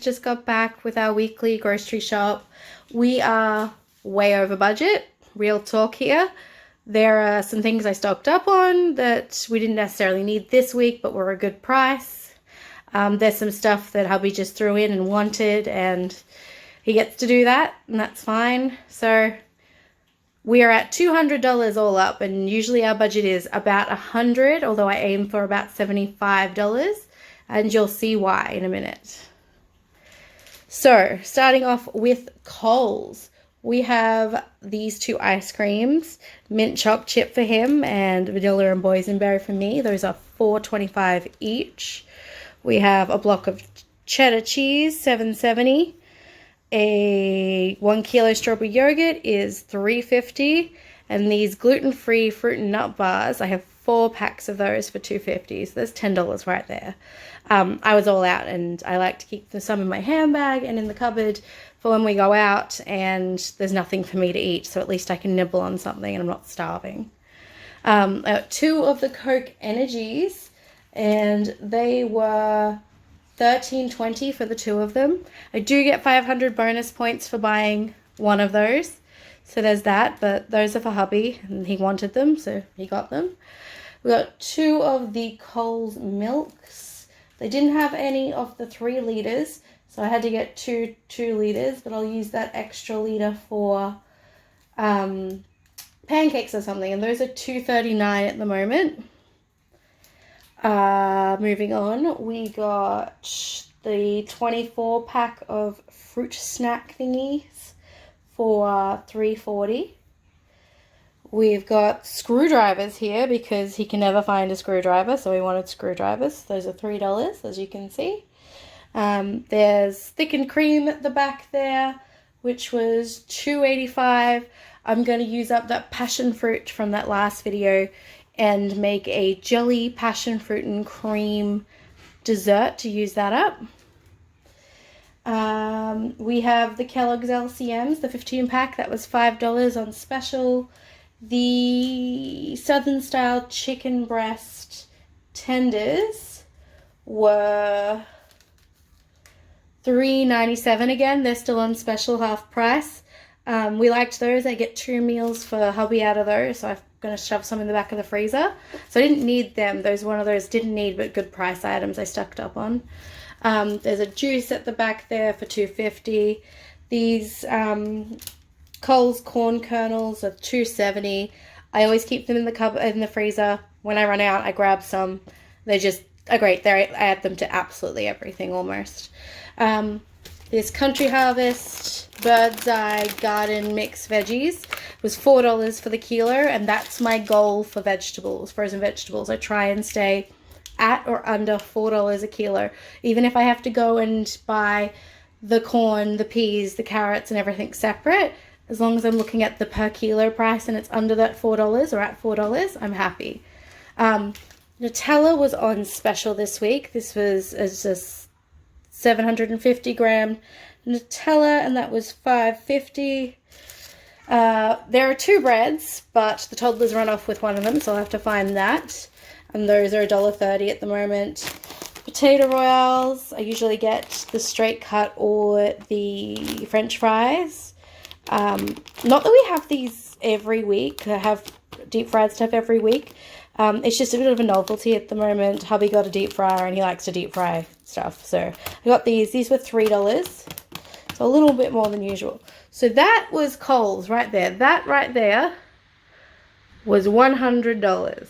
just got back with our weekly grocery shop. We are way over budget, real talk here. There are some things I stocked up on that we didn't necessarily need this week, but were a good price. There's some stuff that hubby just threw in and wanted, and he gets to do that, and that's fine. So we are at $200 all up, and usually our budget is about $100, although I aim for about $75, and you'll see why in a minute. So, starting off with Coles, we have these two ice creams, mint choc chip for him and vanilla and boysenberry for me. Those are $4.25 each. We have a block of cheddar cheese, $7.70. A 1 kilo strawberry yogurt is $3.50, and these gluten-free fruit and nut bars, I have 4 packs of those for $2.50, so there's $10 right there. I was all out, and I like to keep some in my handbag and in the cupboard for when we go out and there's nothing for me to eat, so at least I can nibble on something and I'm not starving. I got 2 of the Coke Energies, and they were $13.20 for the 2 of them. I do get 500 bonus points for buying one of those, so there's that, but those are for hubby and he wanted them, so he got them. We got 2 of the Coles milks. They didn't have any of the 3 liters, so I had to get 2 liters, but I'll use that extra liter for pancakes or something, and those are $2.39 at the moment. Moving on, we got the 24 pack of fruit snack thingies for $3.40. We've got screwdrivers here because he can never find a screwdriver, so we wanted screwdrivers. Those are $3, as you can see. There's thickened cream at the back there, which was $2.85. I'm going to use up that passion fruit from that last video and make a jelly passion fruit and cream dessert to use that up. We have the Kellogg's LCMs, the 15 pack, that was $5 on special. The Southern style chicken breast tenders were $3.97 again. They're still on special, half price. We liked those. I get 2 meals for hubby out of those, so I'm going to shove some in the back of the freezer. So I didn't need them. One of those didn't need, but good price items I stocked up on. There's a juice at the back there for $2.50. These Coles corn kernels are $2.70. I always keep them in the freezer. When I run out, I grab some. They just are great. I add them to absolutely everything almost. This Country Harvest Bird's Eye Garden Mix Veggies was $4 for the kilo, and that's my goal for vegetables, frozen vegetables. I try and stay at or under $4 a kilo, even if I have to go and buy the corn, the peas, the carrots, and everything separate. As long as I'm looking at the per kilo price and it's under that $4 or at $4, I'm happy. Nutella was on special this week. This was just 750 gram Nutella, and that was $5.50. There are 2 breads, but the toddlers run off with one of them, so I'll have to find that. And those are $1.30 at the moment. Potato Royales, I usually get the straight cut or the French fries. Not that we have these every week. I have deep fried stuff every week. It's just a bit of a novelty at the moment. Hubby got a deep fryer and he likes to deep fry stuff. So I got these. These were $3. So a little bit more than usual. So that was Coles right there. That right there was $100.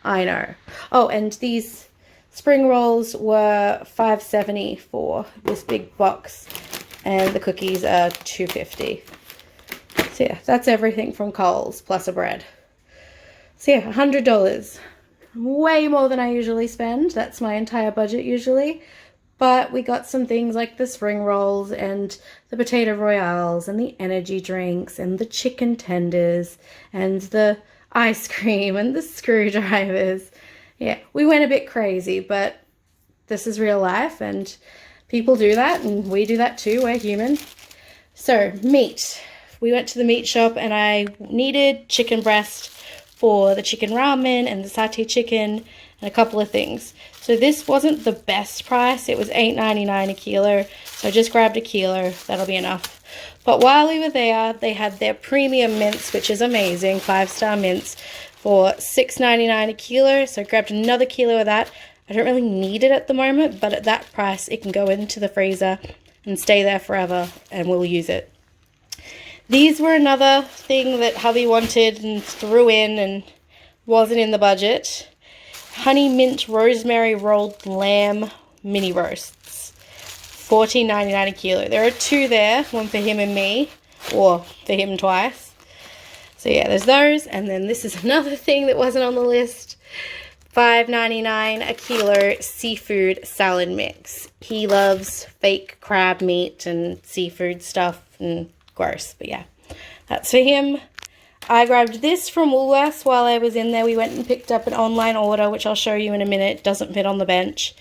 I know. Oh, and these spring rolls were $5.70 for this big box. And the cookies are $2.50. So yeah, that's everything from Coles plus a bread. So yeah, $100. Way more than I usually spend. That's my entire budget usually. But we got some things like the spring rolls and the potato royales and the energy drinks and the chicken tenders and the ice cream and the screwdrivers. Yeah, we went a bit crazy, but this is real life and people do that and we do that too. We're human. So meat. We went to the meat shop and I needed chicken breast for the chicken ramen and the satay chicken and a couple of things. So this wasn't the best price. It was $8.99 a kilo. So I just grabbed a kilo. That'll be enough. But while we were there, they had their premium mints, which is amazing, 5-star mints, for $6.99 a kilo. So I grabbed another kilo of that. I don't really need it at the moment, but at that price, it can go into the freezer and stay there forever, and we'll use it. These were another thing that hubby wanted and threw in and wasn't in the budget. Honey mint rosemary rolled lamb mini roasts, $14.99 a kilo. There are 2 there, one for him and me, or for him twice. So yeah, there's those. And then this is another thing that wasn't on the list. $5.99 a kilo seafood salad mix. He loves fake crab meat and seafood stuff, and gross, but yeah, that's for him. I grabbed this from Woolworths while I was in there. We went and picked up an online order, which I'll show you in a minute. It doesn't fit on the bench.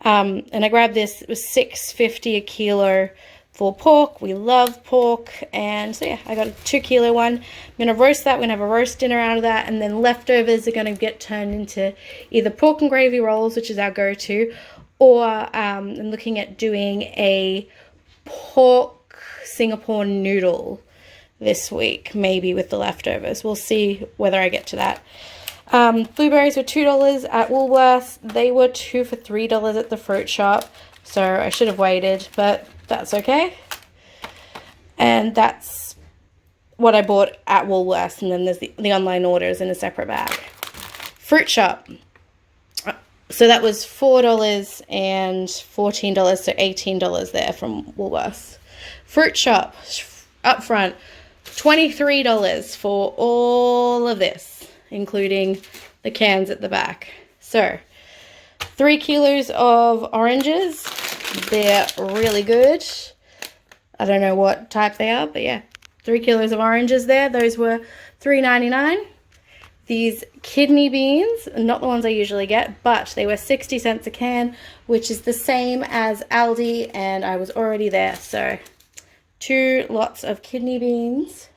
And I grabbed this. It was $6.50 a kilo for pork. We love pork. And so yeah, I got a 2 kilo one. I'm going to roast that. We're going to have a roast dinner out of that. And then leftovers are going to get turned into either pork and gravy rolls, which is our go-to, or I'm looking at doing a pork Singapore noodle this week, maybe with the leftovers. We'll see whether I get to that. Blueberries were $2 at Woolworths. They were 2 for $3 at the fruit shop. So I should have waited, but that's okay. And that's what I bought at Woolworths. And then there's the online orders in a separate bag. Fruit shop. So that was $4 and $14, so $18 there from Woolworths. Fruit shop up front, $23 for all of this, including the cans at the back. So 3 kilos of oranges. They're really good. I don't know what type they are, but yeah, 3 kilos of oranges there. Those were $3.99. These kidney beans, not the ones I usually get, but they were 60 cents a can, which is the same as Aldi, and I was already there. So 2 lots of kidney beans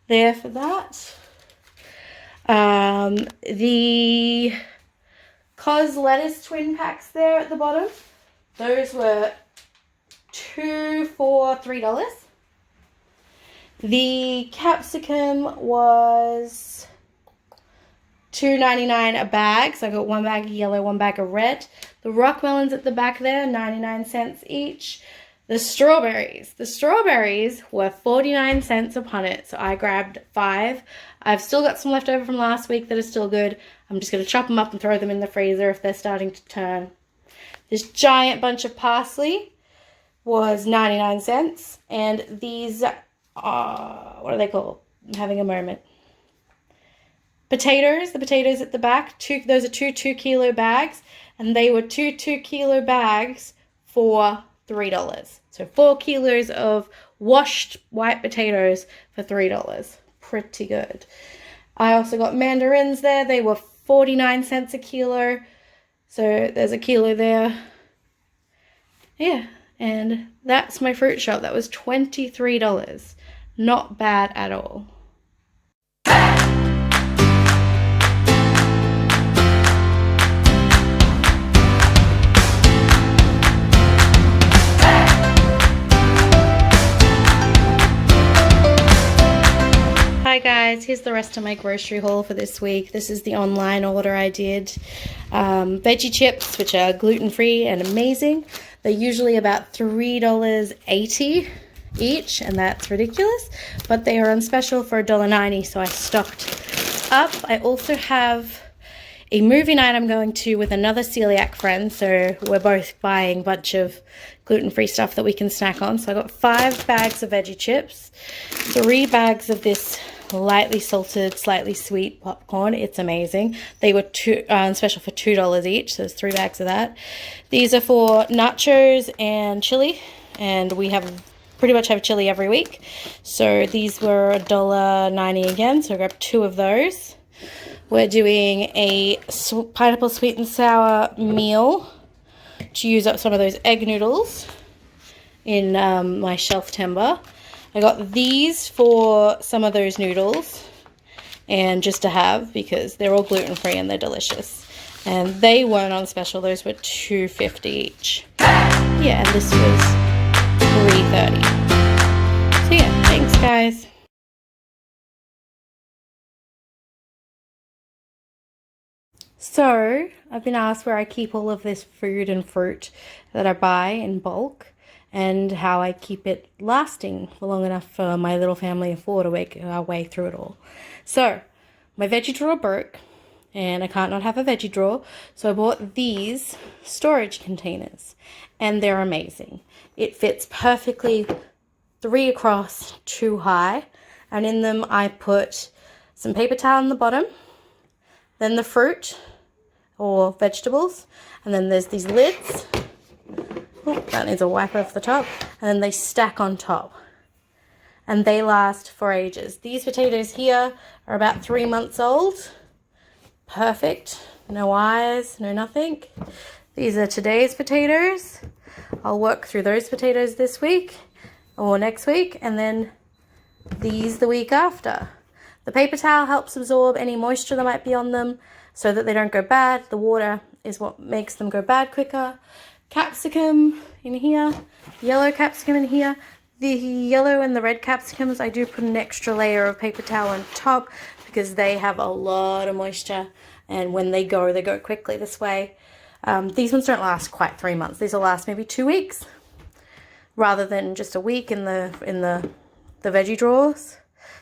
there for that. The Cos lettuce twin packs there at the bottom, those were 2 for $3. The capsicum was $2.99 a bag, so I got 1 bag of yellow, 1 bag of red. The rock melons at the back there, 99 cents each. The strawberries were 49 cents a punnet, so I grabbed 5. I've still got some left over from last week that are still good. I'm just going to chop them up and throw them in the freezer if they're starting to turn. This giant bunch of parsley was 99 cents, and these, what are they called? I'm having a moment. Potatoes, the potatoes at the back, those are 2 2-kilo bags, and they were 2 2-kilo bags for $3. So 4 kilos of washed white potatoes for $3. Pretty good. I also got mandarins there. They were 49 cents a kilo. So there's a kilo there. Yeah, and that's my fruit shop. That was $23. Not bad at all. Hi guys, here's the rest of my grocery haul for this week. This is the online order I did. Veggie chips, which are gluten-free and amazing. They're usually about $3.80 each, and that's ridiculous. But they are on special for $1.90, so I stocked up. I also have a movie night I'm going to with another celiac friend, so we're both buying a bunch of gluten-free stuff that we can snack on. So I got 5 bags of veggie chips, 3 bags of this lightly salted, slightly sweet popcorn. It's amazing. They were special for $2 each, so there's 3 bags of that. These are for nachos and chili, and we pretty much have chili every week. So these were $1.90 again, so I grabbed 2 of those. We're doing a pineapple sweet and sour meal to use up some of those egg noodles in my shelf timber. I got these for some of those noodles and just to have because they're all gluten-free and they're delicious. And they weren't on special. Those were $2.50 each. Yeah, and this was $3.30. So yeah, thanks guys. So I've been asked where I keep all of this food and fruit that I buy in bulk, and how I keep it lasting for long enough for my little family of four to make our way through it all. So my veggie drawer broke, and I can't not have a veggie drawer, so I bought these storage containers, and they're amazing. It fits perfectly, 3 across, 2 high, and in them I put some paper towel on the bottom, then the fruit or vegetables, and then there's these lids. Oh, that needs a wiper off the top, and then they stack on top, and they last for ages. These potatoes here are about 3 months old. Perfect, no eyes, no nothing. These are today's potatoes. I'll work through those potatoes this week or next week, and then these the week after. The paper towel helps absorb any moisture that might be on them so that they don't go bad. The water is what makes them go bad quicker. Capsicum in here, yellow capsicum in here. The yellow and the red capsicums, I do put an extra layer of paper towel on top because they have a lot of moisture, and when they go quickly this way. These ones don't last quite 3 months. These will last maybe 2 weeks rather than just a week in the veggie drawers.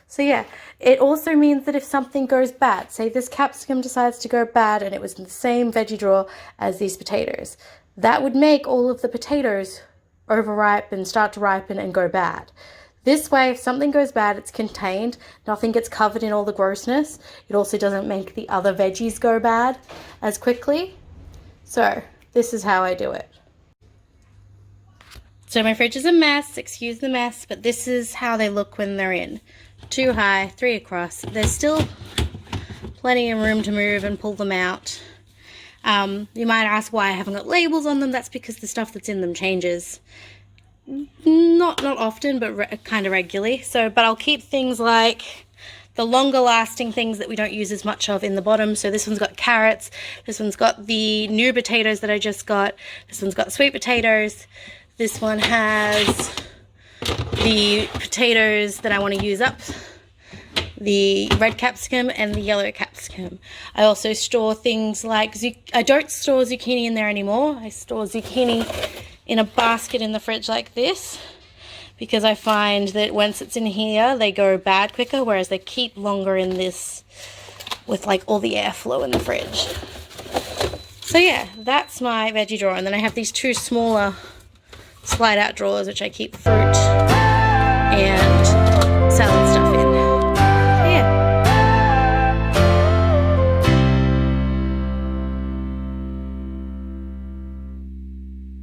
So yeah, it also means that if something goes bad, say this capsicum decides to go bad and it was in the same veggie drawer as these potatoes, that would make all of the potatoes overripe and start to ripen and go bad. This way, if something goes bad, it's contained, nothing gets covered in all the grossness. It also doesn't make the other veggies go bad as quickly. So this is how I do it. So my fridge is a mess, excuse the mess, but this is how they look when they're in. 2 high, 3 across. There's still plenty of room to move and pull them out. You might ask why I haven't got labels on them. That's because the stuff that's in them changes. Not often, but kind of regularly. But I'll keep things like the longer lasting things that we don't use as much of in the bottom. So this one's got carrots. This one's got the new potatoes that I just got. This one's got sweet potatoes. This one has the potatoes that I want to use up, the red capsicum and the yellow capsicum. I also store things like, I don't store zucchini in there anymore. I store zucchini in a basket in the fridge like this, because I find that once it's in here, they go bad quicker, whereas they keep longer in this with like all the airflow in the fridge. So yeah, that's my veggie drawer. And then I have these 2 smaller slide out drawers, which I keep fruit